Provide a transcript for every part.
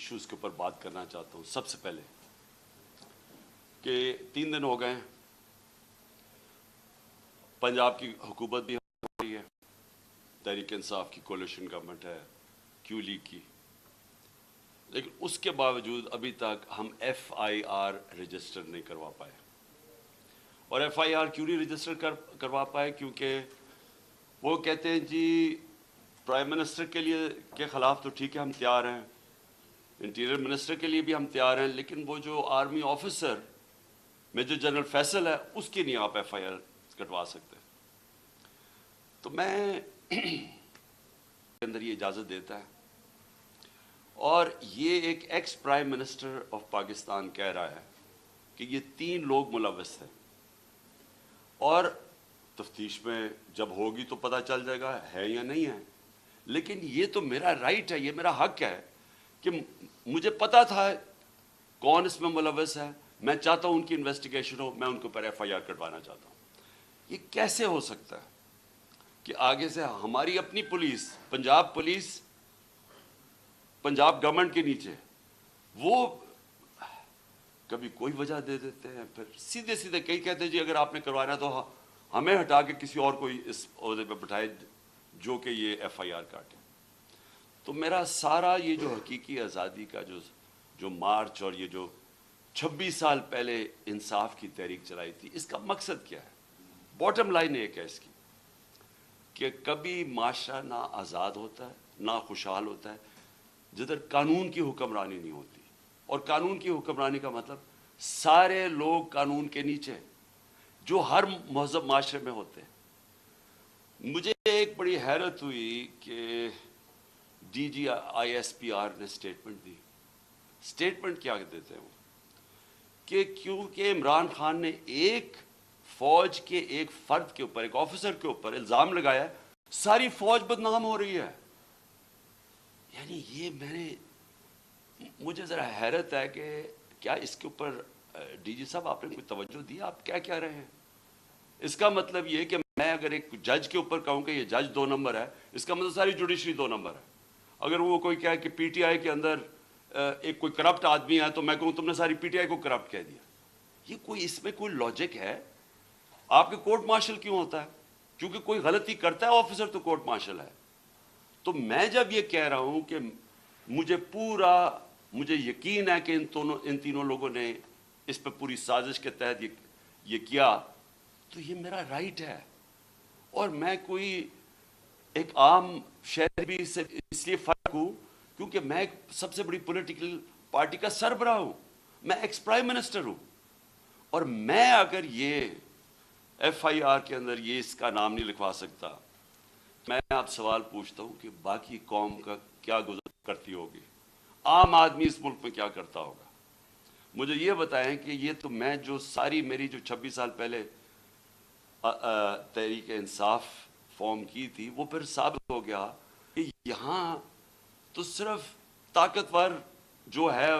Issues کے اوپر بات کرنا چاہتا ہوں. سب سے پہلے کہ 3 دن ہو گئے ہیں, پنجاب کی حکومت بھی ہو رہی ہے, تحریک انصاف کی کولیشن گورنمنٹ ہے, کیو لیگ کی, لیکن اس کے باوجود ابھی تک ہم ایف آئی آر رجسٹر نہیں کروا پائے. اور ایف آئی آر کیوں نہیں رجسٹر کروا پائے؟ کیونکہ وہ کہتے ہیں جی پرائم منسٹر کے خلاف تو ٹھیک ہے ہم تیار ہیں, انٹیریئر منسٹر کے لیے بھی ہم تیار ہیں, لیکن وہ جو army officer major general Faisal ہے اس کی نہیں آپ ایف آئی آر کٹوا سکتے. تو میں اندر یہ اجازت دیتا ہے, اور یہ ایک ex prime minister of Pakistan کہہ رہا ہے کہ یہ 3 لوگ ملوث تھے, اور تفتیش میں جب ہوگی تو پتہ چل جائے گا ہے یا نہیں ہے. لیکن یہ تو میرا رائٹ ہے, یہ میرا حق ہے کہ مجھے پتا تھا کون اس میں ملوث ہے, میں چاہتا ہوں ان کی انویسٹیگیشن ہو, میں ان کے اوپر ایف آئی آر کٹوانا چاہتا ہوں. یہ کیسے ہو سکتا ہے کہ آگے سے ہماری اپنی پولیس, پولیس پنجاب گورنمنٹ کے نیچے, وہ کبھی کوئی وجہ دے دیتے ہیں, پھر سیدھے کئی کہتے ہیں جی اگر آپ نے کروانا تو ہمیں ہٹا کے کسی اور کو اس عہدے پہ بٹھائے جو کہ یہ ایف آئی آر کاٹے. تو میرا سارا یہ جو حقیقی آزادی کا جو مارچ اور یہ جو 26 سال پہلے انصاف کی تحریک چلائی تھی, اس کا مقصد کیا ہے؟ باٹم لائن ایک ہے اس کی کہ کبھی معاشرہ نہ آزاد ہوتا ہے نہ خوشحال ہوتا ہے جدھر قانون کی حکمرانی نہیں ہوتی. اور قانون کی حکمرانی کا مطلب سارے لوگ قانون کے نیچے جو ہر مہذب معاشرے میں ہوتے ہیں. مجھے ایک بڑی حیرت ہوئی کہ D G I S P R نے سٹیٹمنٹ دی. سٹیٹمنٹ کیا دیتے ہیں وہ کہ کیونکہ عمران خان نے ایک فوج کے ایک فرد کے اوپر, ایک آفیسر کے اوپر الزام لگایا, ساری فوج بدنام ہو رہی ہے. یعنی یہ مجھے ذرا حیرت ہے کہ کیا اس کے اوپر ڈی جی صاحب آپ نے کوئی توجہ دی؟ آپ کیا کہہ رہے ہیں؟ اس کا مطلب یہ کہ میں اگر ایک جج کے اوپر کہوں کہ یہ جج 2 نمبر ہے, اس کا مطلب ساری جوڈیشری 2 نمبر ہے. اگر وہ کوئی کہے کہ پی ٹی آئی کے اندر ایک کوئی کرپٹ آدمی ہے تو میں کہوں تم نے ساری پی ٹی آئی کو کرپٹ کہہ دیا. یہ اس میں کوئی لاجک ہے؟ آپ کے کورٹ مارشل کیوں ہوتا ہے؟ کیونکہ کوئی غلطی کرتا ہے آفیسر تو کورٹ مارشل ہے. تو میں جب یہ کہہ رہا ہوں کہ مجھے یقین ہے کہ ان تینوں لوگوں نے اس پہ پوری سازش کے تحت یہ کیا, تو یہ میرا رائٹ ہے. اور میں کوئی ایک عام شہری بھی اس لیے فرق ہوں کیونکہ میں ایک سب سے بڑی پولیٹیکل پارٹی کا سربراہ ہوں, میں ایکس پرائم منسٹر ہوں. اور میں اگر یہ ایف آئی آر کے اندر یہ اس کا نام نہیں لکھوا سکتا, میں آپ سوال پوچھتا ہوں کہ باقی قوم کا کیا گزر کرتی ہوگی, عام آدمی اس ملک میں کیا کرتا ہوگا. مجھے یہ بتائیں کہ یہ تو میں جو میری جو 26 سال پہلے تحریک انصاف فارم کی تھی, وہ پھر ثابت ہو گیا کہ یہاں تو صرف طاقتور جو ہے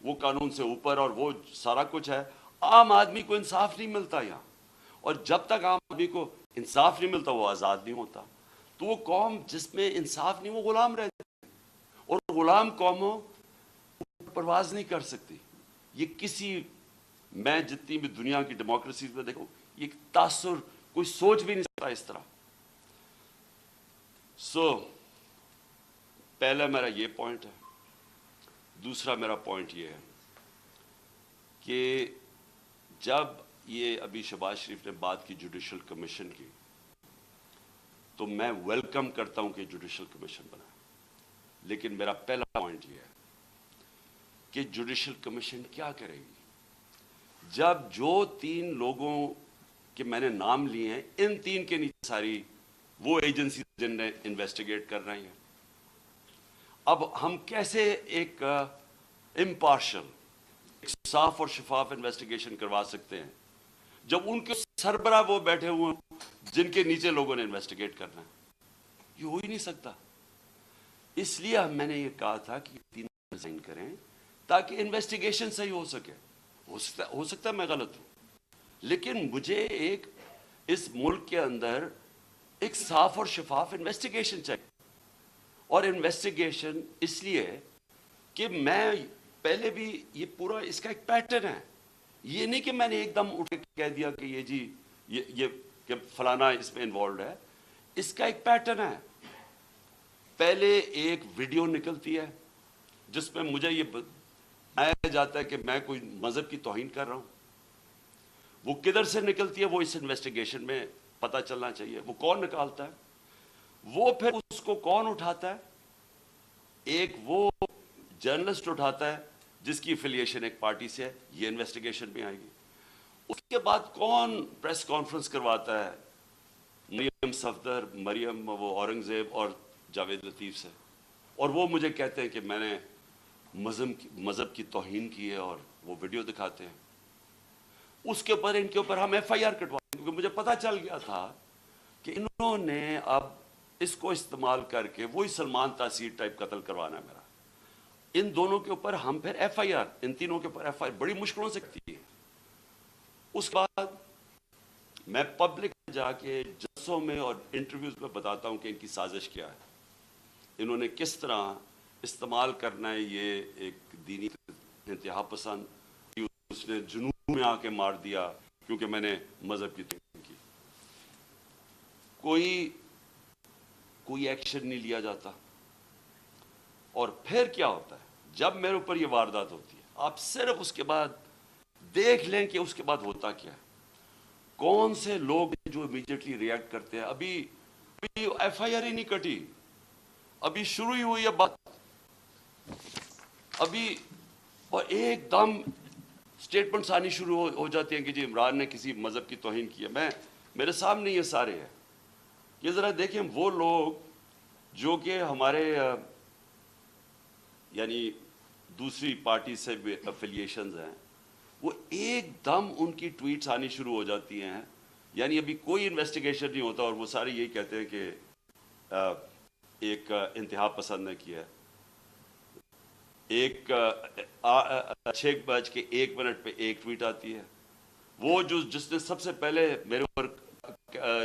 وہ قانون سے اوپر اور وہ سارا کچھ ہے, عام آدمی کو انصاف نہیں ملتا یہاں. اور جب تک عام آدمی کو انصاف نہیں ملتا وہ آزاد نہیں ہوتا. تو وہ قوم جس میں انصاف نہیں وہ غلام رہتی, اور غلام قوموں پرواز نہیں کر سکتی. یہ میں جتنی بھی دنیا کی ڈیموکریسیز میں دیکھوں, یہ تاثر کوئی سوچ بھی نہیں سکتا اس طرح. پہلا میرا یہ پوائنٹ ہے. دوسرا میرا پوائنٹ یہ ہے کہ جب یہ ابھی شہباز شریف نے بات کی جوڈیشل کمیشن کی, تو میں ویلکم کرتا ہوں کہ جوڈیشل کمیشن بنا. لیکن میرا پہلا پوائنٹ یہ ہے کہ جوڈیشل کمیشن کیا کرے گی جب جو 3 لوگوں کے میں نے نام لیے ہیں, ان 3 کے نیچے ساری وہ ایجنسی جن نے انویسٹیگیٹ کر رہی ہیں. اب ہم کیسے ایک امپارشل, صاف اور شفاف انویسٹیگیشن کروا سکتے ہیں جب ان کے سربراہ وہ بیٹھے ہوئے ہیں جن کے نیچے لوگوں نے انویسٹیگیٹ کرنا ہے؟ یہ ہو ہی نہیں سکتا. اس لیے میں نے یہ کہا تھا کہ 3 ریزائن کریں تاکہ انویسٹیگیشن صحیح ہو سکے. ہو سکتا ہے میں غلط ہوں, لیکن مجھے اس ملک کے اندر ایک صاف اور شفاف انویسٹیگیشن چاہیے. اور انویسٹیگیشن اس لیے کہ میں پہلے بھی یہ پورا اس کا ایک پیٹرن ہے. یہ نہیں کہ میں نے ایک دم اٹھ کے کہہ دیا کہ یہ جی یہ کہ فلانا اس میں انوالوڈ ہے. اس کا ایک پیٹرن ہے. پہلے ایک ویڈیو نکلتی ہے جس میں مجھے یہ بتایا جاتا ہے کہ میں کوئی مذہب کی توہین کر رہا ہوں. وہ کدھر سے نکلتی ہے وہ اس انویسٹیگیشن میں پتہ چلنا چاہیے. وہ کون نکالتا ہے, وہ پھر اس کو کون اٹھاتا ہے. ایک وہ جرنلسٹ اٹھاتا ہے جس کی افیلیشن ایک پارٹی سے ہے, یہ انویسٹیگیشن میں آئے گی. اس کے بعد کون پریس کانفرنس کرواتا ہے, مریم صفدر, مریم وہ اورنگزیب اور جاوید لطیف سے, اور وہ مجھے کہتے ہیں کہ میں نے مذہب کی توہین کی ہے اور وہ ویڈیو دکھاتے ہیں. اس کے اوپر ان کے اوپر ہم ایف آئی آر کٹوائیں, کیونکہ مجھے پتا چل گیا تھا کہ انہوں نے اب اس کو استعمال کر کے وہی سلمان تاثیر ٹائپ قتل کروانا ہے میرا. ان دونوں کے اوپر ہم پھر ایف آئی آر, ان تینوں کے اوپر ایف آئی آر بڑی مشکلوں سے کرتی ہے. اس کے بعد میں پبلک میں جا کے جلسوں میں اور انٹرویوز میں بتاتا ہوں کہ ان کی سازش کیا ہے, انہوں نے کس طرح استعمال کرنا ہے یہ ایک دینی انتہا پسند, اس نے جنون میں آ کے مار دیا کیونکہ میں نے مذہب کی توہین کی. کوئی ایکشن نہیں لیا جاتا. اور پھر کیا ہوتا ہے جب میرے اوپر یہ واردات ہوتی ہے, آپ صرف اس کے بعد دیکھ لیں کہ اس کے بعد ہوتا کیا ہے. کون سے لوگ جو امیڈیٹلی ریئیکٹ کرتے ہیں. ابھی ایف آئی آر ہی نہیں کٹی, ابھی شروع ہی ہوئی ہے بات, ابھی اور ایک دم سٹیٹمنٹس آنی شروع ہو جاتی ہیں کہ جی عمران نے کسی مذہب کی توہین کی ہے. میرے سامنے یہ سارے ہیں. یہ ذرا دیکھیں وہ لوگ جو کہ ہمارے یعنی دوسری پارٹی سے افیلیشنز ہیں, وہ ایک دم ان کی ٹویٹس آنی شروع ہو جاتی ہیں. یعنی ابھی کوئی انویسٹیگیشن نہیں ہوتا اور وہ سارے یہی کہتے ہیں کہ ایک انتہا پسند نے کیا ہے. ایک 6:01 پہ ایک ٹویٹ آتی ہے, وہ جس نے سب سے پہلے میرے اوپر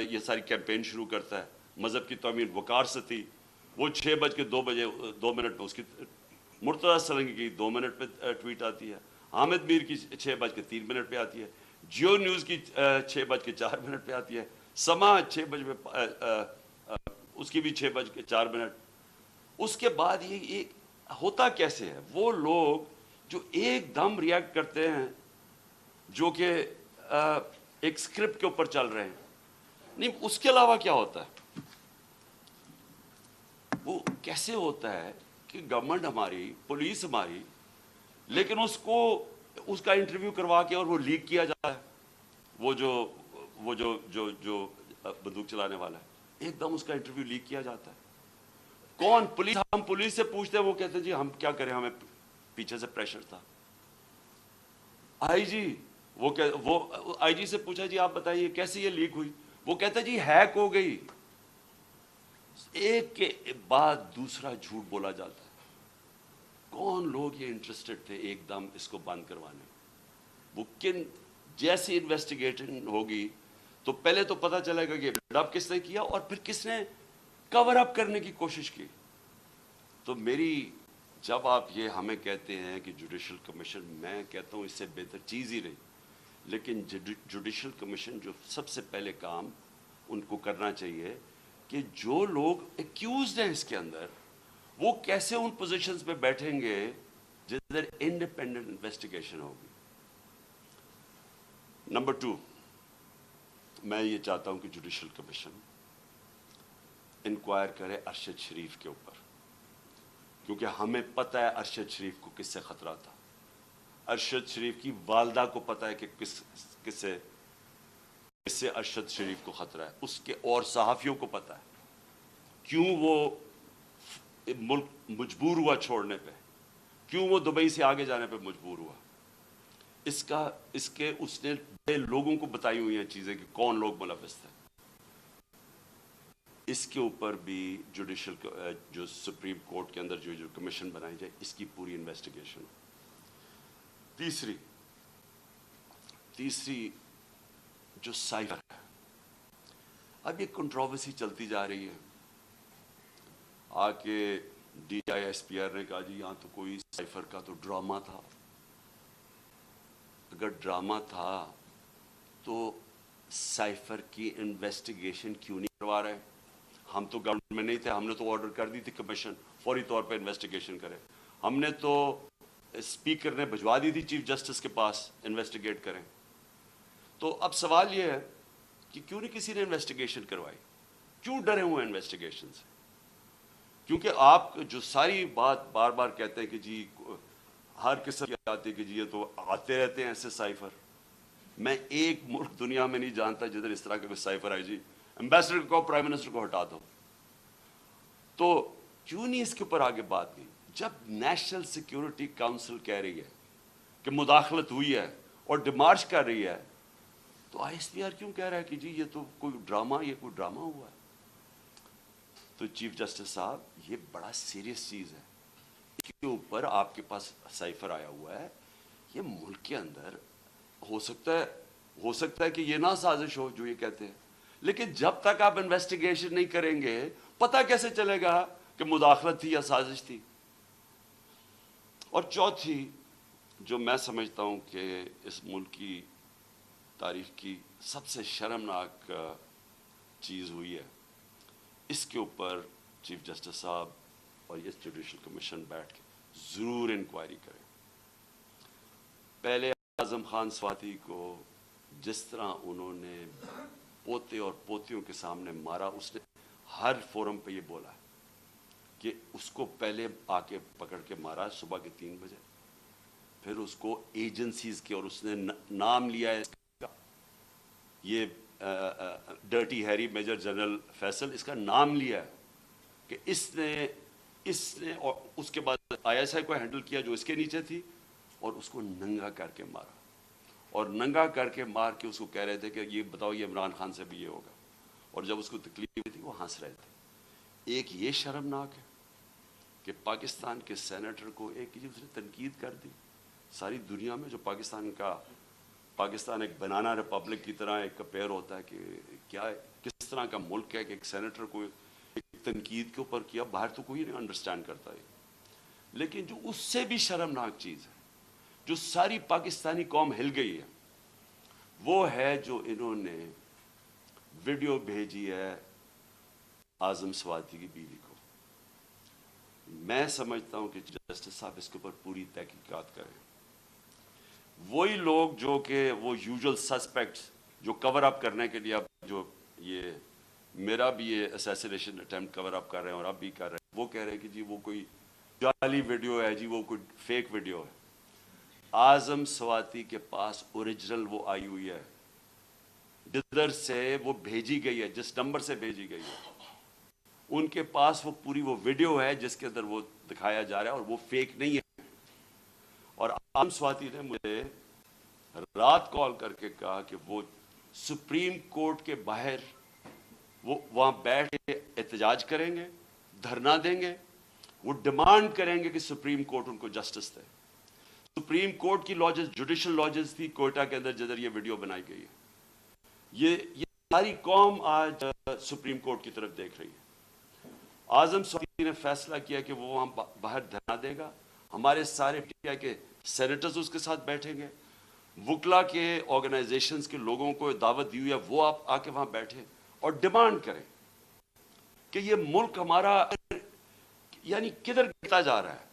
یہ ساری کیمپین شروع کرتا ہے مذہب کی توہین, وقار ستی, وہ 6:02 پہ اس کی مرتضیٰ سرنگی کی 2 منٹ پہ ٹویٹ آتی ہے, حامد میر کی 6:03 پہ آتی ہے, جیو نیوز کی 6:04 پہ آتی ہے, سما 6 بجے اس کی بھی 6:04. اس کے بعد یہ ہوتا کیسے ہے, وہ لوگ جو ایک دم ریئیکٹ کرتے ہیں جو کہ ایک سکرپٹ کے اوپر چل رہے ہیں. نہیں, اس کے علاوہ کیا ہوتا ہے, وہ کیسے ہوتا ہے کہ گورنمنٹ ہماری, پولیس ہماری, لیکن اس کا انٹرویو کروا کے اور وہ لیک کیا جاتا ہے. وہ جو بندوق چلانے والا ہے, ایک دم اس کا انٹرویو لیک کیا جاتا ہے. کون؟ پولیس. ہم پولیس سے پوچھتے ہیں, وہ کہتے ہیں جی ہم کیا کریں, ہمیں پیچھے سے پریشر تھا. آئی جی وہ آئی جی سے پوچھا جی آپ بتائیے کیسے یہ لیک ہوئی, وہ کہتا ہے جی ہیک ہو گئی. ایک کے بعد دوسرا جھوٹ بولا جاتا ہے. کون لوگ یہ انٹرسٹڈ تھے ایک دم اس کو بند کروانے. وہ جیسی انویسٹیگیشن ہوگی تو پہلے تو پتہ چلے گا کہ بلڈ اپ کس نے کیا اور پھر کس نے کور اپ کرنے کی کوشش کی. تو جب آپ یہ ہمیں کہتے ہیں کہ جوڈیشل کمیشن, میں کہتا ہوں اس سے بہتر چیز ہی نہیں. لیکن جوڈیشل کمیشن جو سب سے پہلے کام ان کو کرنا چاہیے کہ جو لوگ ایکیوزڈ ہیں اس کے اندر, وہ کیسے ان پوزیشنز پہ بیٹھیں گے جس در انڈیپینڈنٹ انویسٹیگیشن ہوگی. نمبر 2, میں یہ چاہتا ہوں کہ جوڈیشل کمیشن انکوائر کرے ارشد شریف کے اوپر, کیونکہ ہمیں پتہ ہے ارشد شریف کو کس سے خطرہ تھا. ارشد شریف کی والدہ کو پتہ ہے کہ کس سے ارشد شریف کو خطرہ ہے. اس کے اور صحافیوں کو پتہ ہے کیوں وہ ملک مجبور ہوا چھوڑنے پہ, کیوں وہ دبئی سے آگے جانے پہ مجبور ہوا. اس نے بڑے لوگوں کو بتائی ہوئی ہیں چیزیں کہ کون لوگ ملوث تھے. اس کے اوپر بھی جو سپریم کورٹ کے اندر جو کمیشن بنائی جائے, اس کی پوری انویسٹیگیشن. تیسری جو سائبر ہے, اب یہ کنٹروورسی چلتی جا رہی ہے. آ کے DISPR نے کہا جی یہاں تو کوئی سائفر کا تو ڈرامہ تھا. اگر ڈرامہ تھا تو سائفر کی انویسٹیگیشن کیوں نہیں کروا رہے؟ ہم تو گورنمنٹ میں نہیں تھے, ہم نے تو آرڈر کر دی تھی کمیشن فوری طور پہ انویسٹیگیشن کرے. ہم نے تو اسپیکر نے بھجوا دی تھی چیف جسٹس کے پاس انویسٹیگیٹ کریں. تو اب سوال یہ ہے کہ کیوں نہیں کسی نے انویسٹیگیشن کروائی؟ کیوں ڈرے ہوئے انویسٹیگیشن سے؟ کیونکہ آپ جو ساری بات بار بار کہتے ہیں کہ جی ہر قسم کی آتی ہے کہ جی یہ تو آتے رہتے ہیں ایسے سائفر. میں ایک ملک دنیا میں نہیں جانتا جدھر اس طرح کے سائفر آئی جی ایمبیسڈر کو پرائم منسٹر کو ہٹا دو. تو کیوں نہیں اس کے اوپر آگے بات کی؟ جب نیشنل سیکیورٹی کاؤنسل کہہ رہی ہے کہ مداخلت ہوئی ہے اور ڈیمارچ کر رہی ہے, تو ISPR کیوں کہہ رہا ہے کہ جی یہ تو کوئی ڈرامہ ہوا ہے؟ تو چیف جسٹس صاحب یہ بڑا سیریس چیز ہے. اس کے اوپر آپ کے پاس سائفر آیا ہوا ہے. یہ ملک کے اندر ہو سکتا ہے کہ یہ نہ سازش ہو جو یہ کہتے ہیں, لیکن جب تک آپ انویسٹیگیشن نہیں کریں گے پتہ کیسے چلے گا کہ مداخلت تھی یا سازش تھی؟ اور چوتھی جو میں سمجھتا ہوں کہ اس ملک کی تاریخ کی سب سے شرمناک چیز ہوئی ہے, اس کے اوپر چیف جسٹس صاحب اور یہ جوڈیشل کمیشن بیٹھ کے ضرور انکوائری کریں. پہلے اعظم خان سواتی کو جس طرح انہوں نے پوتے اور پوتیوں کے سامنے مارا, اس نے ہر فورم پہ یہ بولا ہے کہ اس کو پہلے آ کے پکڑ کے مارا صبح کے 3 بجے, پھر اس کو ایجنسیز کے, اور اس نے نام لیا ہے یہ dirty Harry major general Faisal, اس کا نام لیا ہے کہ اس نے اور اس کے بعد ISI کو ہینڈل کیا جو اس کے نیچے تھی, اور اس کو ننگا کر کے مارا, اور ننگا کر کے مار کے اس کو کہہ رہے تھے کہ یہ بتاؤ یہ عمران خان سے بھی یہ ہوگا, اور جب اس کو تکلیف تھی وہ ہنس رہے تھے. ایک یہ شرمناک ہے کہ پاکستان کے سینیٹر کو ایک اس نے تنقید کر دی. ساری دنیا میں جو پاکستان ایک بنانا ریپبلک کی طرح ایک کمپیئر ہوتا ہے کہ کیا کس طرح کا ملک ہے کہ ایک سینیٹر کو ایک تنقید کے اوپر کیا, باہر تو کوئی نہیں انڈرسٹینڈ کرتا ہے. لیکن جو اس سے بھی شرمناک چیز ہے, جو ساری پاکستانی قوم ہل گئی ہے, وہ ہے جو انہوں نے ویڈیو بھیجی ہے اعظم سواتی کی بیوی کو. میں سمجھتا ہوں کہ جسٹس صاحب اس کے اوپر پوری تحقیقات کریں. وہی لوگ جو کہ وہ یوزول سسپیکٹس جو کور اپ کرنے کے لیے اب جو یہ میرا بھی یہ اسیسینیشن اٹیمپٹ کور اپ کر رہے ہیں اور اب بھی کر رہے ہیں, وہ کہہ رہے ہیں کہ جی وہ کوئی جعلی ویڈیو ہے, جی وہ کوئی فیک ویڈیو ہے. اعظم سواتی کے پاس اوریجنل وہ آئی ہوئی ہے, جدھر سے وہ بھیجی گئی ہے, جس نمبر سے بھیجی گئی ہے, ان کے پاس وہ پوری وہ ویڈیو ہے جس کے اندر وہ دکھایا جا رہا ہے, اور وہ فیک نہیں ہے. اور اعظم سواتی نے مجھے رات کال کر کے کہا کہ وہ سپریم کورٹ کے باہر وہ وہاں بیٹھ کے احتجاج کریں گے, دھرنا دیں گے, وہ ڈیمانڈ کریں گے کہ سپریم کورٹ ان کو جسٹس دے. سپریم کورٹ کی لاجز جوڈیشل لاجز تھی کوئٹہ کے اندر جدھر یہ ویڈیو بنائی گئی ہے. یہ ساری قوم آج سپریم کورٹ کی طرف دیکھ رہی ہے. اعظم سواتی نے فیصلہ کیا کہ وہ وہاں باہر دھرنا دے گا, ہمارے سارے PTI کے سینیٹرز اس کے ساتھ بیٹھیں گے, وکلا کے آرگنائزیشنز کے لوگوں کو دعوت دی ہوئی ہے, وہ آپ آ کے وہاں بیٹھیں اور ڈیمانڈ کریں کہ یہ ملک ہمارا یعنی کدھر گرتا جا رہا ہے,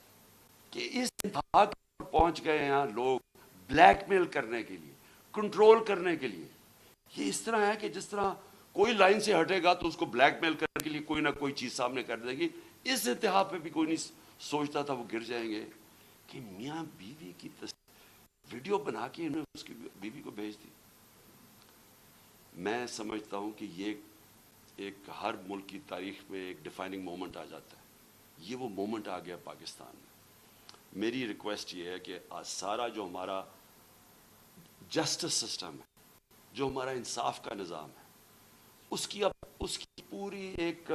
کہ اس انتہا پر پہنچ گئے ہیں لوگ بلیک میل کرنے کے لیے, کنٹرول کرنے کے لیے. یہ اس طرح ہے کہ جس طرح کوئی لائن سے ہٹے گا تو اس کو بلیک میل کرنے کے لیے کوئی نہ کوئی چیز سامنے کر دے گی. اس انتہا پہ بھی کوئی نہیں سوچتا تھا وہ گر جائیں گے کہ میاں بیوی کی ویڈیو بنا کے انہوں نے اس کی بیوی کو بھیج دی. میں سمجھتا ہوں کہ یہ ایک ہر ملک کی تاریخ میں ایک ڈیفائننگ مومنٹ آ جاتا ہے. یہ وہ مومنٹ آ گیا پاکستان میں. میری ریکویسٹ یہ ہے کہ سارا جو ہمارا جسٹس سسٹم ہے, جو ہمارا انصاف کا نظام ہے, اس کی پوری ایک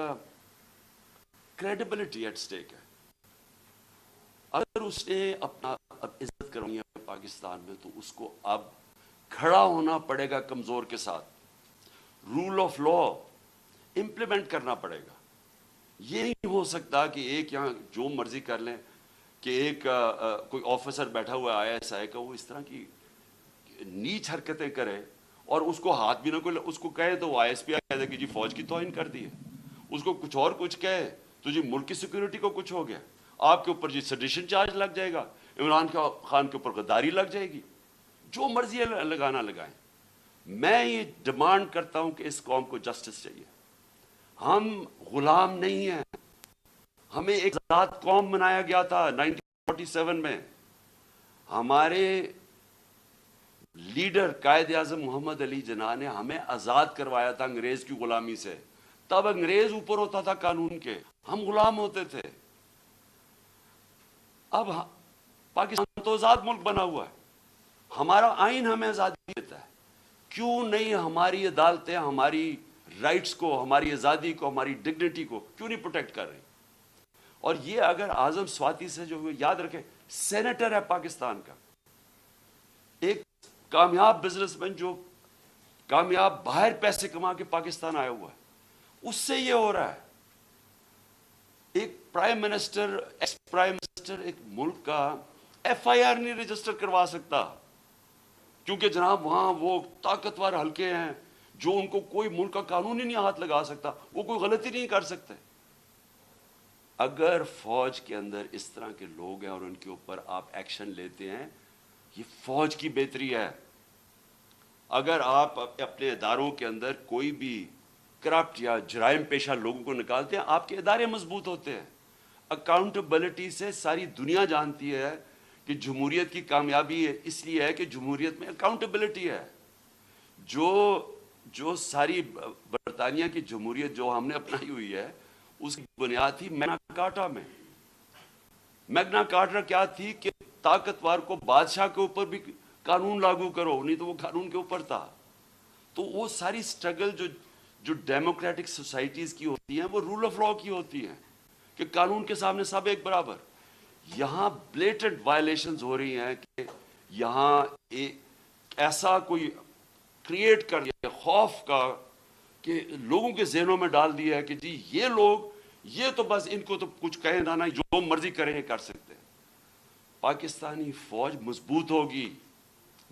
کریڈیبلٹی ایٹ سٹیک ہے. اگر اس نے اپنا عزت کرنی ہے پاکستان میں تو اس کو اب کھڑا ہونا پڑے گا کمزور کے ساتھ, رول آف لا امپلیمنٹ کرنا پڑے گا. یہ نہیں ہو سکتا کہ ایک یہاں جو مرضی کر لیں کہ ایک کوئی آفیسر بیٹھا ہوا ہے ISI کا، وہ اس طرح کی نیچ حرکتیں کرے اور اس کو ہاتھ بھی نہ کوئی اس کو کہے تو وہ ISPI کہہ دے کہ جی فوج کی توہین کر دی ہے، اس کو کچھ اور کچھ کہے تو جی ملک کی سیکورٹی کو کچھ ہو گیا، آپ کے اوپر جی سیڈیشن چارج لگ جائے گا، عمران خان کے اوپر غداری لگ جائے گی، جو مرضی لگانا لگائیں۔ میں یہ ڈیمانڈ کرتا ہوں کہ اس قوم کو جسٹس چاہیے، ہم غلام نہیں ہیں، ہمیں ایک آزاد قوم بنایا گیا تھا 1947 میں، ہمارے لیڈر قائد اعظم محمد علی جناح نے ہمیں آزاد کروایا تھا انگریز کی غلامی سے، تب انگریز اوپر ہوتا تھا قانون کے، ہم غلام ہوتے تھے۔ اب پاکستان تو آزاد ملک بنا ہوا ہے، ہمارا آئین ہمیں آزادی دیتا ہے، کیوں نہیں ہماری عدالتیں ہماری رائٹس کو، ہماری آزادی کو، ہماری ڈگنیٹی کو کیوں نہیں پروٹیکٹ کر رہی؟ اور یہ اگر اعظم سواتی سے جو یاد رکھیں، سینیٹر ہے پاکستان کا، ایک کامیاب بزنس مین جو کامیاب باہر پیسے کما کے پاکستان آیا ہوا ہے، اس سے یہ ہو رہا ہے۔ ایک prime minister, ex prime minister ایک ملک کا FIR نہیں رجسٹر کروا سکتا، کیونکہ جناب وہاں وہ طاقتور حلقے ہیں جو ان کو کوئی ملک کا قانون ہی نہیں ہاتھ لگا سکتا، وہ کوئی غلطی نہیں کر سکتے۔ اگر فوج کے اندر اس طرح کے لوگ ہیں اور ان کے اوپر آپ ایکشن لیتے ہیں، یہ فوج کی بہتری ہے۔ اگر آپ اپنے اداروں کے اندر کوئی بھی کرپٹ یا جرائم پیشہ لوگوں کو نکالتے ہیں، آپ کے ادارے مضبوط ہوتے ہیں۔ اکاؤنٹیبلٹی سے ساری دنیا جانتی ہے کہ جمہوریت کی کامیابی اس لیے ہے کہ جمہوریت میں اکاؤنٹیبلٹی ہے۔ جو ساری برطانیہ کی جمہوریت جو ہم نے اپنائی ہوئی ہے، اس کی بنیاد تھی میگنا کارٹا میں۔ میگنا کارٹا کیا تھی کہ طاقتور کو بادشاہ کے اوپر بھی قانون لاگو کرو، نہیں تو وہ قانون کے اوپر تھا۔ تو وہ ساری سٹرگل جو ڈیموکریٹک سوسائٹیز کی ہوتی ہیں، وہ رول آف لا کی ہوتی ہیں کہ قانون کے سامنے سب ایک برابر۔ یہاں بلیٹنٹ وائلیشنز ہو رہی ہیں کہ یہاں ایسا کوئی کریٹ کر دیا خوف کا کہ لوگوں کے ذہنوں میں ڈال دیا ہے کہ جی یہ لوگ، یہ تو بس ان کو تو کچھ کہیں نہ جو مرضی کریں کر سکتے ہیں۔ پاکستانی فوج مضبوط ہوگی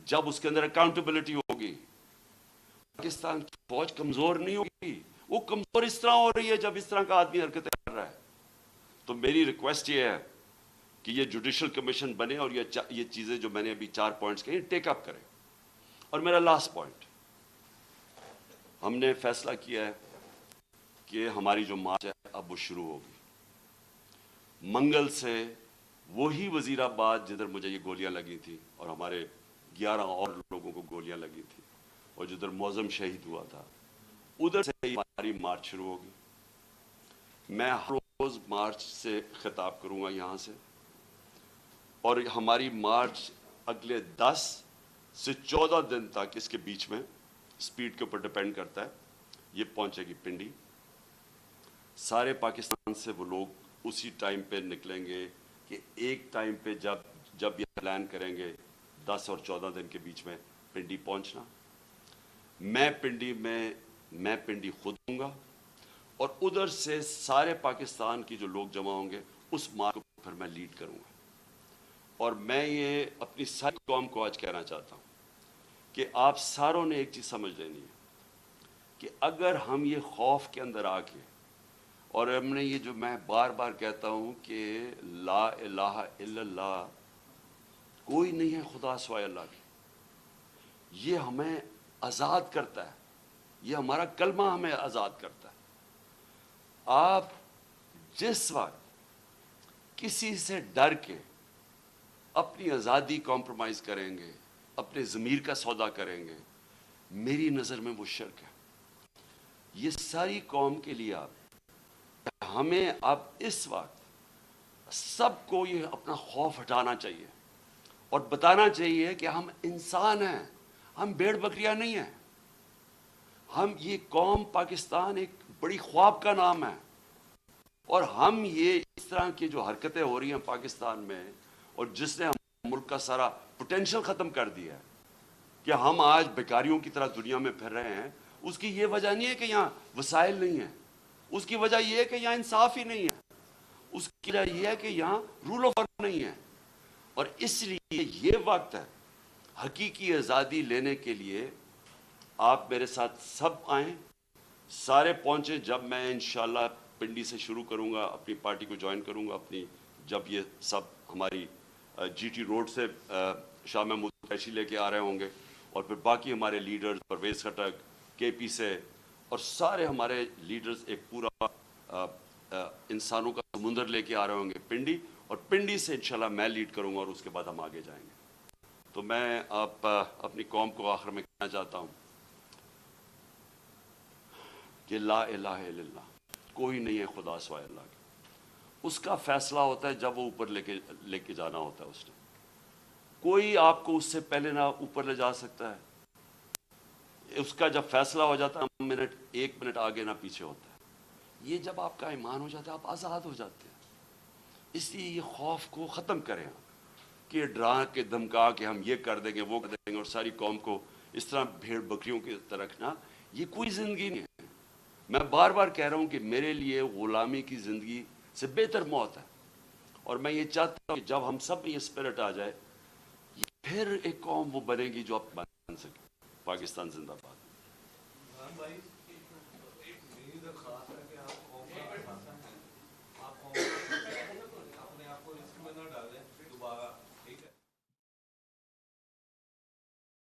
جب اس کے اندر اکاؤنٹیبلٹی ہوگی۔ پاکستان کی فوج کمزور نہیں ہوگی، وہ کمزور اس طرح ہو رہی ہے جب اس طرح کا آدمی حرکتیں کر رہا ہے۔ تو میری ریکویسٹ یہ ہے کہ یہ جوڈیشل کمیشن بنے اور یہ چیزیں جو میں نے ابھی 4 پوائنٹس کہی ٹیک اپ کریں۔ اور میرا لاسٹ پوائنٹ، ہم نے فیصلہ کیا ہے کہ ہماری جو مارچ ہے اب وہ شروع ہوگی منگل سے۔ وہی وزیر آباد جدھر مجھے یہ گولیاں لگی تھی اور ہمارے 11 اور لوگوں کو گولیاں لگی تھی اور جدھر معظم شہید ہوا تھا، ادھر سے ہماری مارچ شروع ہوگی۔ میں ہر روز مارچ سے خطاب کروں گا یہاں سے، اور ہماری مارچ اگلے 10 سے 14 دن تک، اس کے بیچ میں سپیڈ کے اوپر ڈیپینڈ کرتا ہے، یہ پہنچے گی پنڈی۔ سارے پاکستان سے وہ لوگ اسی ٹائم پہ نکلیں گے کہ ایک ٹائم پہ جب یہ پلان کریں گے 10 اور 14 دن کے بیچ میں پنڈی پہنچنا۔ میں پنڈی خود ہوں گا، اور ادھر سے سارے پاکستان کی جو لوگ جمع ہوں گے اس مارچ کو پھر میں لیڈ کروں گا۔ اور میں یہ اپنی ساری قوم کو آج کہنا چاہتا ہوں کہ آپ ساروں نے ایک چیز سمجھ لینی ہے کہ اگر ہم یہ خوف کے اندر آ کے، اور ہم نے یہ جو میں بار بار کہتا ہوں کہ لا الہ الا اللہ، کوئی نہیں ہے خدا سوائے اللہ کے، یہ ہمیں آزاد کرتا ہے، یہ ہمارا کلمہ ہمیں آزاد کرتا ہے۔ آپ جس وقت کسی سے ڈر کے اپنی آزادی کمپرومائز کریں گے، اپنے ضمیر کا سودا کریں گے، میری نظر میں وہ شرک ہے۔ یہ ساری قوم کے لیے ہمیں اب اس وقت سب کو یہ اپنا خوف ہٹانا چاہیے اور بتانا چاہیے کہ ہم انسان ہیں، ہم بھیڑ بکریاں نہیں ہیں۔ ہم یہ قوم پاکستان ایک بڑی خواب کا نام ہے، اور ہم یہ اس طرح کی جو حرکتیں ہو رہی ہیں پاکستان میں، اور جس نے ہم ملک کا سارا پوٹینشل ختم کر دیا ہے کہ ہم آج بیکاریوں کی طرح دنیا میں پھر رہے ہیں، اس کی یہ وجہ نہیں ہے کہ یہاں وسائل نہیں ہیں، اس کی وجہ یہ ہے کہ یہاں انصاف ہی نہیں ہے، اس کی وجہ یہ ہے کہ یہاں رول آف لا نہیں ہے. اور اس لیے یہ وقت ہے حقیقی آزادی لینے کے لیے. آپ میرے ساتھ سب آئیں، سارے پہنچیں. جب میں انشاءاللہ پنڈی سے شروع کروں گا، اپنی پارٹی کو جوائن کروں گا اپنی، جب یہ سب ہماری جی ٹی روڈ سے شاہ محمود قریشی لے کے آ رہے ہوں گے، اور پھر باقی ہمارے لیڈرز پرویز خٹک کے پی سے، اور سارے ہمارے لیڈرز ایک پورا انسانوں کا سمندر لے کے آ رہے ہوں گے پنڈی، اور پنڈی سے انشاءاللہ میں لیڈ کروں گا، اور اس کے بعد ہم آگے جائیں گے. تو میں اپنی قوم کو آخر میں کہنا چاہتا ہوں کہ لا الہ الا اللہ، کوئی نہیں ہے خدا سوائے اللہ کے. اس کا فیصلہ ہوتا ہے جب وہ اوپر لے کے جانا ہوتا ہے. اس نے کوئی آپ کو اس سے پہلے نہ اوپر لے جا سکتا ہے. اس کا جب فیصلہ ہو جاتا ہے ایک منٹ آگے نہ پیچھے ہوتا ہے. یہ جب آپ کا ایمان ہو جاتا ہے آپ آزاد ہو جاتے ہیں. اس لیے یہ خوف کو ختم کریں کہ ڈرا کے دھمکا کے ہم یہ کر دیں گے وہ کر دیں گے، اور ساری قوم کو اس طرح بھیڑ بکریوں کی طرح رکھنا، یہ کوئی زندگی نہیں ہے. میں بار بار کہہ رہا ہوں کہ میرے لیے غلامی کی زندگی سے بہتر موت ہے. اور میں یہ چاہتا ہوں کہ جب ہم سب میں یہ اسپرٹ آ جائے، پھر ایک قوم وہ بنے گی جو آپ بن سکے. پاکستان زندہ باد.